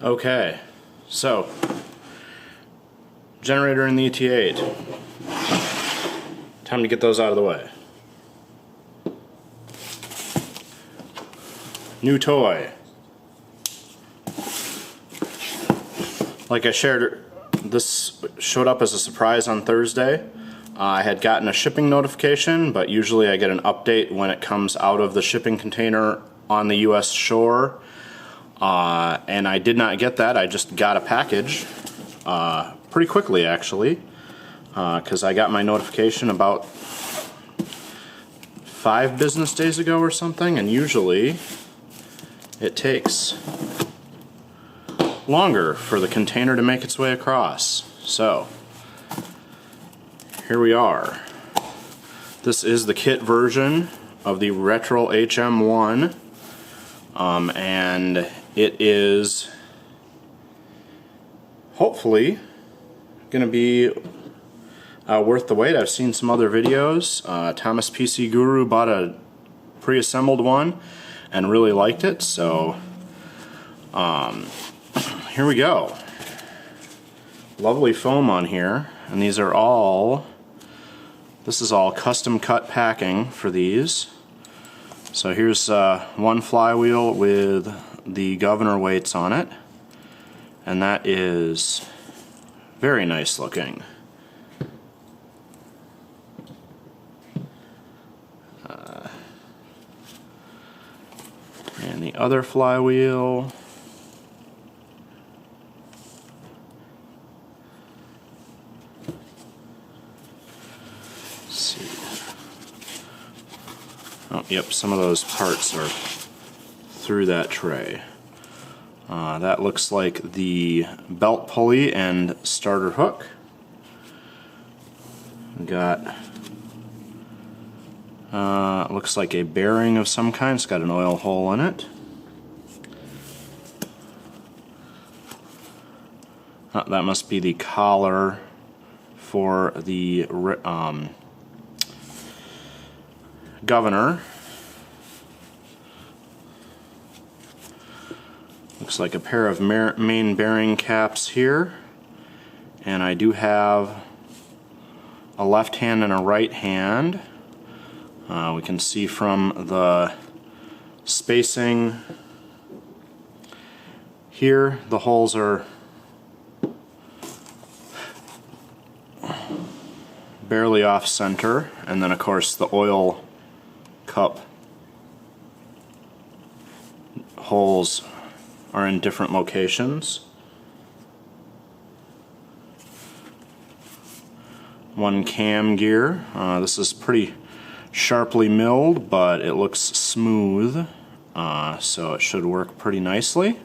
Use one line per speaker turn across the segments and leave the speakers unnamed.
Okay, so generator and the ET8. Time to get those out of the way. New toy. Like I shared, this showed up as a surprise on Thursday. I had gotten a shipping notification, but usually I get an update when it comes out of the shipping container on the US shore. And I did not get that. I just got a package pretty quickly, actually, because I got my notification about 5 business days ago or something, and usually it takes longer for the container to make its way across. So here we are. This is the kit version of the retro HM-01, and it is hopefully going to be worth the wait. I've seen some other videos. Thomas PC Guru bought a pre-assembled one and really liked it, so here we go. Lovely foam on here, and these are all, this is all custom cut packing for these. So here's one flywheel with the governor weights on it, and that is very nice looking. And the other flywheel, let's see. Oh, yep, some of those parts are through that tray. That looks like the belt pulley and starter hook. We got looks like a bearing of some kind. It's got an oil hole in it. That must be the collar for the governor. Looks like a pair of main bearing caps here, and I do have a left hand and a right hand. We can see from the spacing here, the holes are barely off center, and then of course the oil cup holes are in different locations. One cam gear. This is pretty sharply milled, but it looks smooth, so it should work pretty nicely.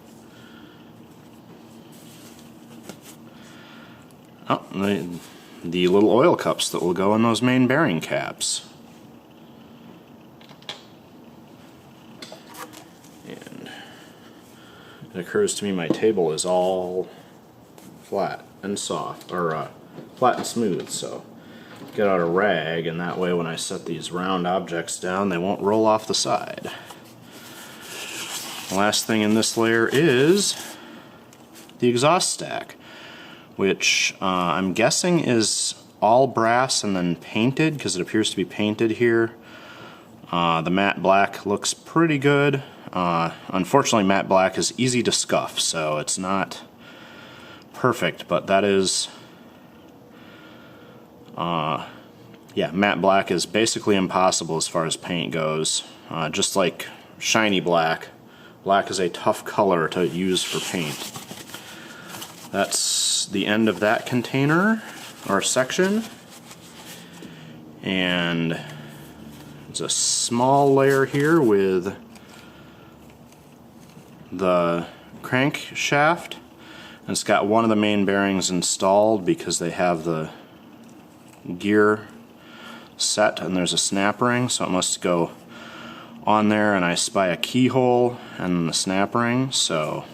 Oh, the little oil cups that will go in those main bearing caps. And it occurs to me my table is all flat and soft, or flat and smooth, so get out a rag, and that way when I set these round objects down they won't roll off the side. The last thing in this layer is the exhaust stack, which I'm guessing is all brass and then painted, because it appears to be painted here. The matte black looks pretty good. Unfortunately, matte black is easy to scuff, so it's not perfect, but that is yeah, matte black is basically impossible as far as paint goes. Just like shiny black, black is a tough color to use for paint. That's the end of that container, or section. And there's a small layer here with the crankshaft. And it's got one of the main bearings installed because they have the gear set, and there's a snap ring, so it must go on there, and I spy a keyhole and the snap ring, so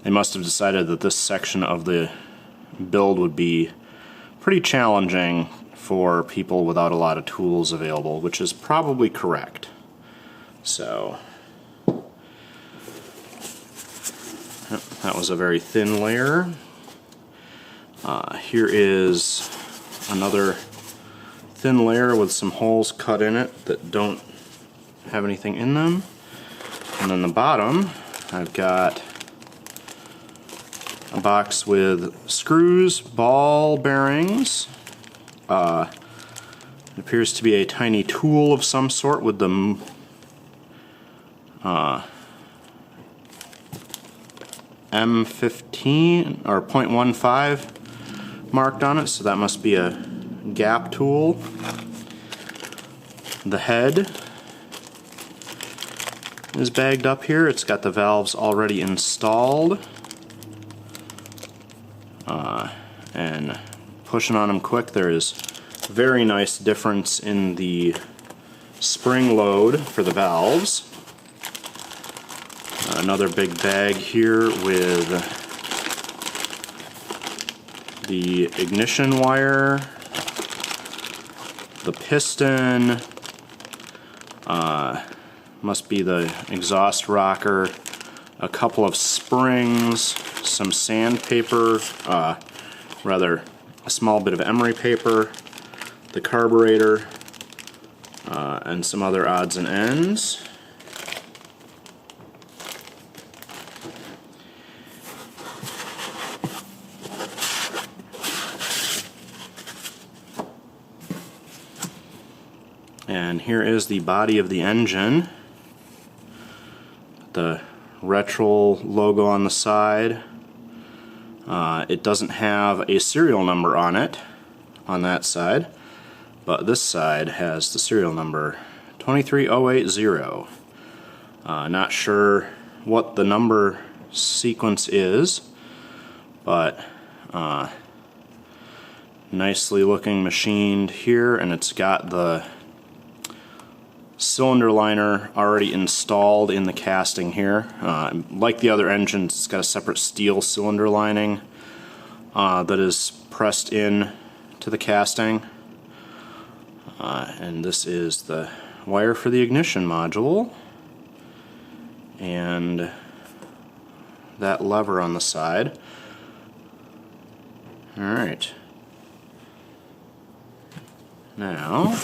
they must have decided that this section of the build would be pretty challenging for people without a lot of tools available, which is probably correct. So That was a very thin layer. Here is another thin layer with some holes cut in it that don't have anything in them. And then the bottom, I've got a box with screws, ball bearings. It appears to be a tiny tool of some sort with the M15 or 0.15 marked on it, so that must be a gap tool. The head is bagged up here. It's got the valves already installed. And pushing on them quick, there is a very nice difference in the spring load for the valves. Another big bag here with the ignition wire, the piston, must be the exhaust rocker, a couple of springs, some sandpaper, rather a small bit of emery paper, the carburetor, and some other odds and ends. And here is the body of the engine. The retro logo on the side. It doesn't have a serial number on it on that side, but this side has the serial number 23080. Not sure what the number sequence is, but nicely looking machined here, and it's got the cylinder liner already installed in the casting here. Like the other engines, it's got a separate steel cylinder lining that is pressed in to the casting. And this is the wire for the ignition module, and that lever on the side. Alright. Now,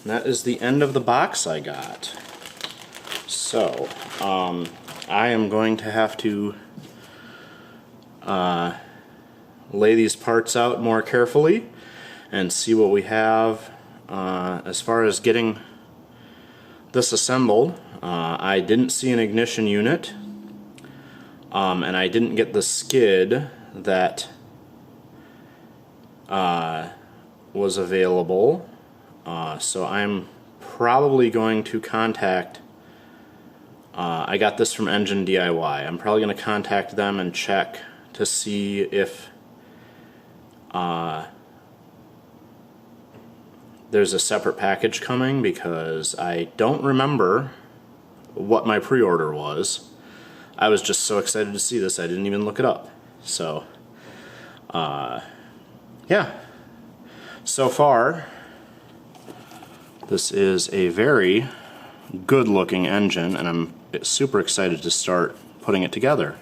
that is the end of the box I got. So, I am going to have to lay these parts out more carefully and see what we have as far as getting this assembled. I didn't see an ignition unit, and I didn't get the skid that was available. So I'm probably going to contact, I got this from Engine DIY. I'm probably going to contact them and check to see if there's a separate package coming, because I don't remember what my pre-order was. I was just so excited to see this I didn't even look it up. So, yeah. So far, this is a very good looking engine, and I'm super excited to start putting it together.